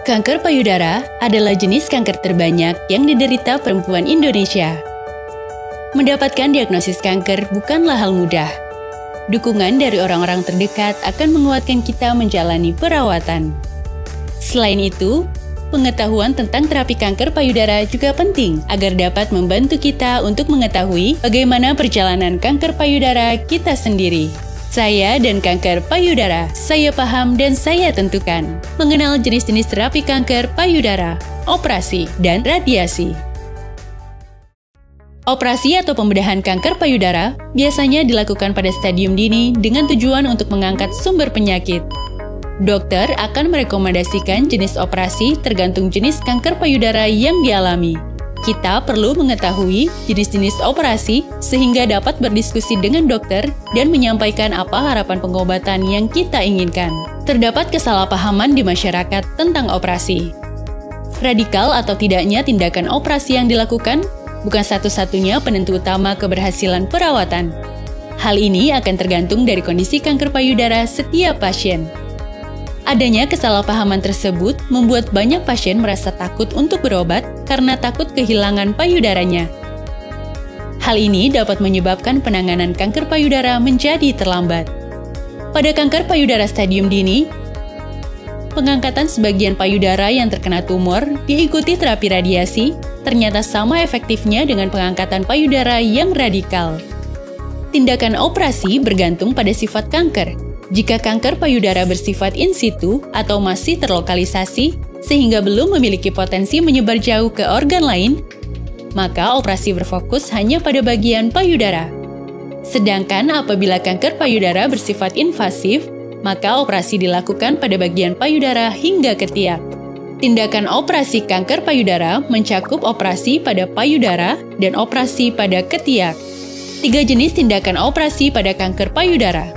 Kanker payudara adalah jenis kanker terbanyak yang diderita perempuan Indonesia. Mendapatkan diagnosis kanker bukanlah hal mudah. Dukungan dari orang-orang terdekat akan menguatkan kita menjalani perawatan. Selain itu, pengetahuan tentang terapi kanker payudara juga penting agar dapat membantu kita untuk mengetahui bagaimana perjalanan kanker payudara kita sendiri. Saya dan kanker payudara, saya paham dan saya tentukan. Mengenal jenis-jenis terapi kanker payudara, operasi, dan radiasi. Operasi atau pembedahan kanker payudara biasanya dilakukan pada stadium dini dengan tujuan untuk mengangkat sumber penyakit. Dokter akan merekomendasikan jenis operasi tergantung jenis kanker payudara yang dialami. Kita perlu mengetahui jenis-jenis operasi sehingga dapat berdiskusi dengan dokter dan menyampaikan apa harapan pengobatan yang kita inginkan. Terdapat kesalahpahaman di masyarakat tentang operasi. Radikal atau tidaknya tindakan operasi yang dilakukan bukan satu-satunya penentu utama keberhasilan perawatan. Hal ini akan tergantung dari kondisi kanker payudara setiap pasien. Adanya kesalahpahaman tersebut membuat banyak pasien merasa takut untuk berobat karena takut kehilangan payudaranya. Hal ini dapat menyebabkan penanganan kanker payudara menjadi terlambat. Pada kanker payudara stadium dini, pengangkatan sebagian payudara yang terkena tumor diikuti terapi radiasi ternyata sama efektifnya dengan pengangkatan payudara yang radikal. Tindakan operasi bergantung pada sifat kanker. Jika kanker payudara bersifat in situ atau masih terlokalisasi sehingga belum memiliki potensi menyebar jauh ke organ lain, maka operasi berfokus hanya pada bagian payudara. Sedangkan apabila kanker payudara bersifat invasif, maka operasi dilakukan pada bagian payudara hingga ketiak. Tindakan operasi kanker payudara mencakup operasi pada payudara dan operasi pada ketiak. 3 jenis tindakan operasi pada kanker payudara.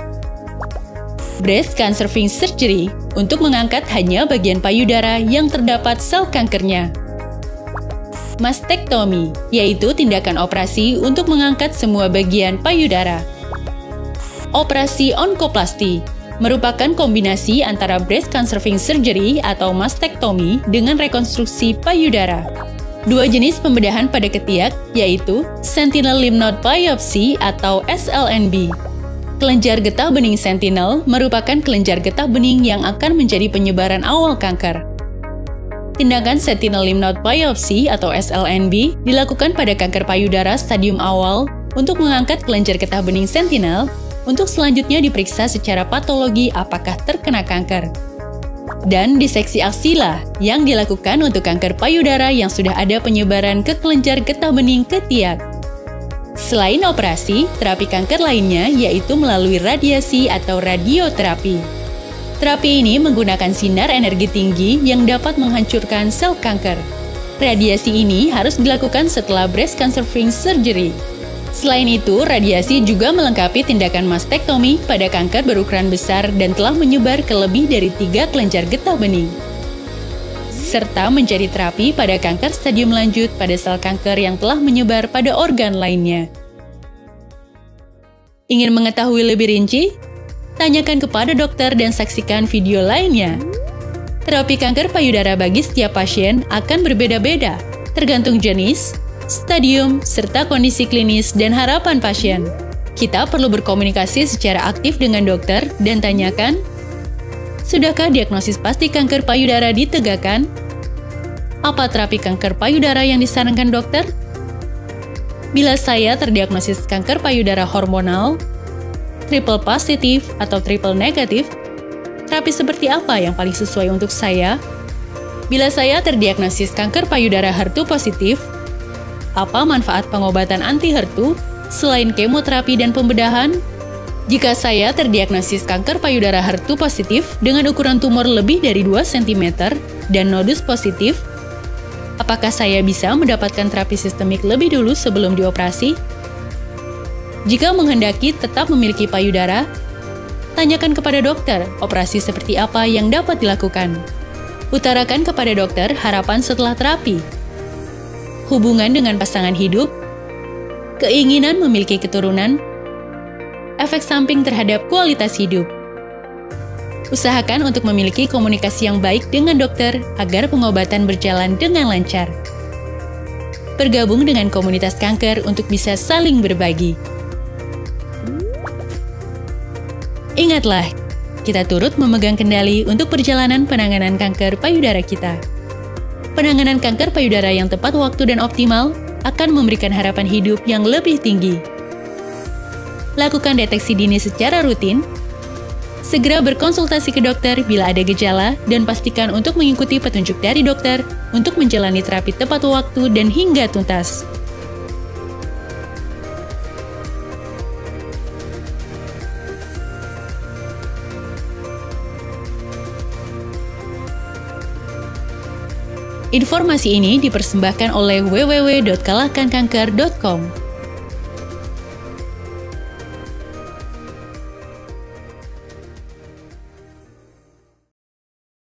Breast conserving surgery untuk mengangkat hanya bagian payudara yang terdapat sel kankernya. Mastektomi, yaitu tindakan operasi untuk mengangkat semua bagian payudara. Operasi onkoplasti merupakan kombinasi antara breast conserving surgery atau mastektomi dengan rekonstruksi payudara. 2 jenis pembedahan pada ketiak, yaitu sentinel lymph node biopsy atau SLNB. Kelenjar getah bening sentinel merupakan kelenjar getah bening yang akan menjadi penyebaran awal kanker. Tindakan sentinel lymph node biopsy atau SLNB dilakukan pada kanker payudara stadium awal untuk mengangkat kelenjar getah bening sentinel untuk selanjutnya diperiksa secara patologi apakah terkena kanker. Dan diseksi aksila yang dilakukan untuk kanker payudara yang sudah ada penyebaran ke kelenjar getah bening ketiak. Selain operasi, terapi kanker lainnya yaitu melalui radiasi atau radioterapi. Terapi ini menggunakan sinar energi tinggi yang dapat menghancurkan sel kanker. Radiasi ini harus dilakukan setelah breast conserving surgery. Selain itu, radiasi juga melengkapi tindakan mastektomi pada kanker berukuran besar dan telah menyebar ke lebih dari 3 kelenjar getah bening, serta menjadi terapi pada kanker stadium lanjut pada sel kanker yang telah menyebar pada organ lainnya. Ingin mengetahui lebih rinci? Tanyakan kepada dokter dan saksikan video lainnya. Terapi kanker payudara bagi setiap pasien akan berbeda-beda, tergantung jenis, stadium, serta kondisi klinis dan harapan pasien. Kita perlu berkomunikasi secara aktif dengan dokter dan tanyakan, sudahkah diagnosis pasti kanker payudara ditegakkan? Apa terapi kanker payudara yang disarankan dokter? Bila saya terdiagnosis kanker payudara hormonal, triple positif atau triple negatif, terapi seperti apa yang paling sesuai untuk saya? Bila saya terdiagnosis kanker payudara HER2 positif, apa manfaat pengobatan anti-HER2 selain kemoterapi dan pembedahan? Jika saya terdiagnosis kanker payudara HER2 positif dengan ukuran tumor lebih dari 2 cm dan nodus positif, apakah saya bisa mendapatkan terapi sistemik lebih dulu sebelum dioperasi? Jika menghendaki tetap memiliki payudara, tanyakan kepada dokter operasi seperti apa yang dapat dilakukan. Utarakan kepada dokter harapan setelah terapi. Hubungan dengan pasangan hidup, keinginan memiliki keturunan, efek samping terhadap kualitas hidup. Usahakan untuk memiliki komunikasi yang baik dengan dokter agar pengobatan berjalan dengan lancar. Bergabung dengan komunitas kanker untuk bisa saling berbagi. Ingatlah, kita turut memegang kendali untuk perjalanan penanganan kanker payudara kita. Penanganan kanker payudara yang tepat waktu dan optimal akan memberikan harapan hidup yang lebih tinggi. Lakukan deteksi dini secara rutin. Segera berkonsultasi ke dokter bila ada gejala dan pastikan untuk mengikuti petunjuk dari dokter untuk menjalani terapi tepat waktu dan hingga tuntas. Informasi ini dipersembahkan oleh www.kalahkankanker.com.